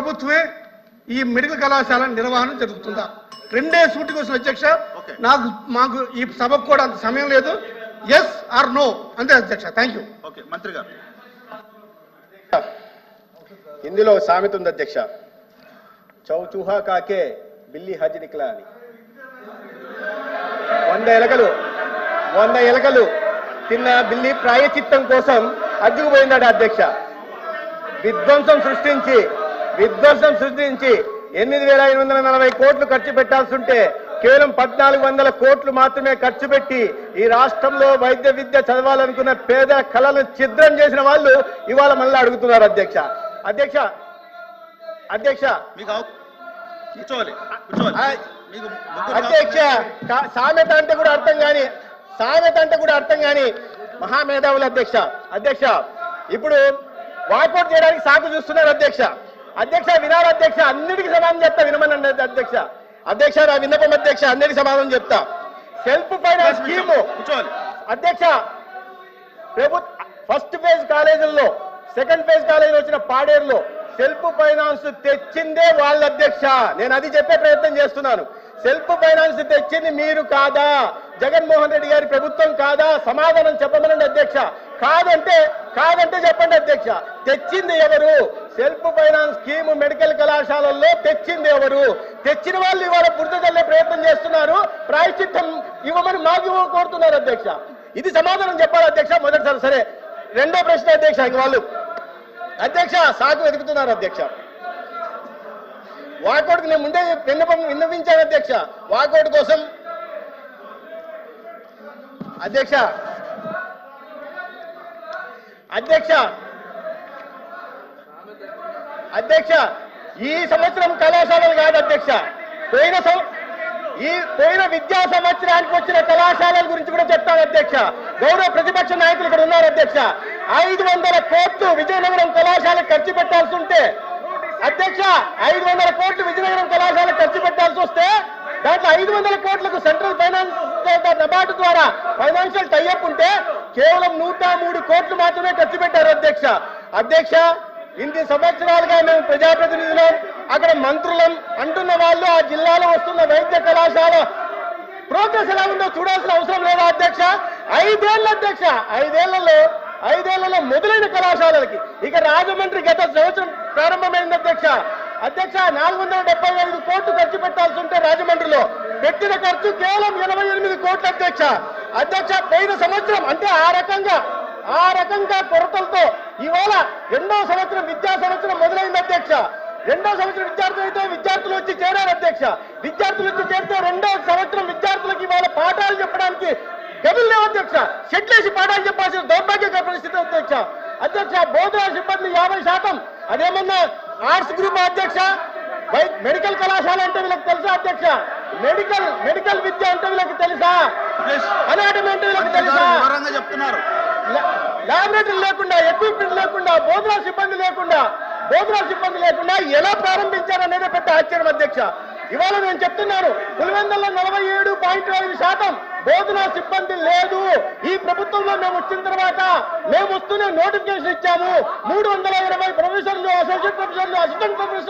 ప్రభుత్వమే ఈ మెడికల్ కళాశాల నిర్వహణ జరుగుతుందా? రెండే సూటి క్వశ్చన్ అధ్యక్ష. మాకు ఈ సభకు కూడా అంత సమయం లేదు. ఎస్ ఆర్ నో అంతే అధ్యక్ష. Thank you. ఓకే మంత్రి గారు. హిందీలో సామెత ఉంది అధ్యక్ష, చౌచూహా కాకే బిల్లి హజ్ నిక్లా అని. 100 ఎలకలు తిన్న బిల్లి ప్రాయచిత్తం కోసం హజ్జుకు పోయిందట అధ్యక్ష. విధ్వంసం సృష్టించి 8,840 కోట్లు ఖర్చు పెట్టాల్సి ఉంటే కేవలం 1,400 కోట్లు మాత్రమే ఖర్చు పెట్టి ఈ రాష్ట్రంలో వైద్య విద్య చదవాలనుకున్న పేద కళలను ఛిద్రం చేసిన వాళ్ళు ఇవాళ మళ్ళీ అడుగుతున్నారు అధ్యక్ష. అధ్యక్ష సామెత అంటే కూడా అర్థం కాని మహామేధావులు అధ్యక్ష ఇప్పుడు వాకౌట్ చేయడానికి సాకు చూస్తున్నారు అధ్యక్ష వినాలి అధ్యక్ష. అన్నిటికీ సమాధానం చెప్తా, వినమనండి అధ్యక్ష నా విన్నపం అధ్యక్ష, అన్నిటికీ సమాధానం చెప్తా. సెల్ఫ్ ఫైనాన్స్ స్కీము అధ్యక్ష, ఫస్ట్ ఫేజ్ కాలేజీల్లో సెకండ్ ఫేజ్ కాలేజీలో వచ్చిన పాడేరులో సెల్ఫ్ ఫైనాన్స్ తెచ్చిందే వాళ్ళ అధ్యక్ష. నేను అది చెప్పే ప్రయత్నం చేస్తున్నాను. సెల్ఫ్ ఫైనాన్స్ తెచ్చింది మీరు కాదా? జగన్మోహన్ రెడ్డి గారి ప్రభుత్వం కాదా? సమాధానం చెప్పమనండి అధ్యక్ష. కాదంటే చెప్పండి అధ్యక్ష. తెచ్చింది ఎవరు? సెల్ఫ్ ఫైనాన్స్ స్కీమ్ మెడికల్ కళాశాలల్లో తెచ్చింది ఎవరు? తెచ్చిన వాళ్ళు ఇవాళ బురద చల్లే ప్రయత్నం చేస్తున్నారు. ప్రాయశ్చిత్తం ఇవ్వమని మాకు కోరుతున్నారు అధ్యక్ష. ఇది సమాధానం చెప్పాలి అధ్యక్ష. మొదటిసారి సరే. రెండో ప్రశ్న అధ్యక్ష, ఇంక వాళ్ళు అధ్యక్ష సాకు వెతుకుతున్నారు అధ్యక్ష. వాకౌట్కి నేను ముందే విన్నవించాను అధ్యక్ష. వాకౌట్ కోసం అధ్యక్ష ఈ సంవత్సరం కళాశాలలు కాదు అధ్యక్ష, పోయిన విద్యా సంవత్సరానికి వచ్చిన కళాశాలల గురించి కూడా చెప్తాను అధ్యక్ష. గౌరవ ప్రతిపక్ష నాయకులు ఇక్కడ ఉన్నారు అధ్యక్ష. 500 కోట్లు విజయనగరం కళాశాలకు ఖర్చు పెట్టాల్సి ఉంటే అధ్యక్ష, 500 కోట్లు విజయనగరం కళాశాలకు ఖర్చు పెట్టాల్సి వస్తే దాంట్లో 500 కోట్లకు సెంట్రల్ ఫైనాన్స్ నబార్డు ద్వారా ఫైనాన్షియల్ టైఅప్ ఉంటే కేవలం 103 కోట్లు మాత్రమే ఖర్చు పెట్టారు అధ్యక్ష. ఇన్ని సంవత్సరాలుగా మేము ప్రజాప్రతినిధులం, అక్కడ మంత్రులం అంటున్న వాళ్ళు ఆ జిల్లాలో వస్తున్న వైద్య కళాశాల ప్రోగ్రెస్ ఎలా ఉందో చూడాల్సిన అవసరం లేదా అధ్యక్ష? 5 అధ్యక్ష, 5 మొదలైన కళాశాలలకి ఇక రాజమండ్రి గత సంవత్సరం ప్రారంభమైంది అధ్యక్ష. 475 కోట్లు ఖర్చు పెట్టాల్సి ఉంటే రాజమండ్రిలో పెట్టిన ఖర్చు కేవలం 88 కోట్లు అధ్యక్ష. పోయిన సంవత్సరం అంటే ఆ రకంగా కొరతలతో ఇవాళ రెండో సంవత్సరం విద్యా సంవత్సరం మొదలైంది అధ్యక్ష. రెండో సంవత్సరం విద్యార్థులు వచ్చి చేరారు అధ్యక్ష. విద్యార్థులు వచ్చి చేరితే రెండో సంవత్సరం విద్యార్థులకు ఇవాళ పాఠాలు చెప్పడానికి గదులు లేవు అధ్యక్ష. షెడ్లేసి పాఠాలు చెప్పాల్సిన దౌర్భాగ్యకర పరిస్థితి అధ్యక్ష. బోధన సిబ్బంది 50%. అదేమన్నా ఆర్ట్స్ గ్రూప్ అధ్యక్ష. మెడికల్ కళాశాల అంటే వీళ్ళకి తెలుసా అధ్యక్ష? మెడికల్ విద్య అంటే వీళ్ళకి తెలుసా? అనాటమీ అంటే వీళ్ళకి తెలుసా? ల్యాబొరేటరీ లేకుండా, ఎక్విప్మెంట్ లేకుండా, బోధనా సిబ్బంది లేకుండా ఎలా ప్రారంభించారనేది పెద్ద ఆశ్చర్యం అధ్యక్ష. ఇవాళ నేను చెప్తున్నాను, పులివెందుల్లో 47.5% బోధనా సిబ్బంది లేదు. ఈ ప్రభుత్వంలో మేము వచ్చిన తర్వాత మేము వస్తూనే నోటిఫికేషన్ ఇచ్చాము. 320 ప్రొఫెసర్లు, అసోసియేట్ ప్రొఫెసర్లు, అసిస్టెంట్ ప్రొఫెసర్లు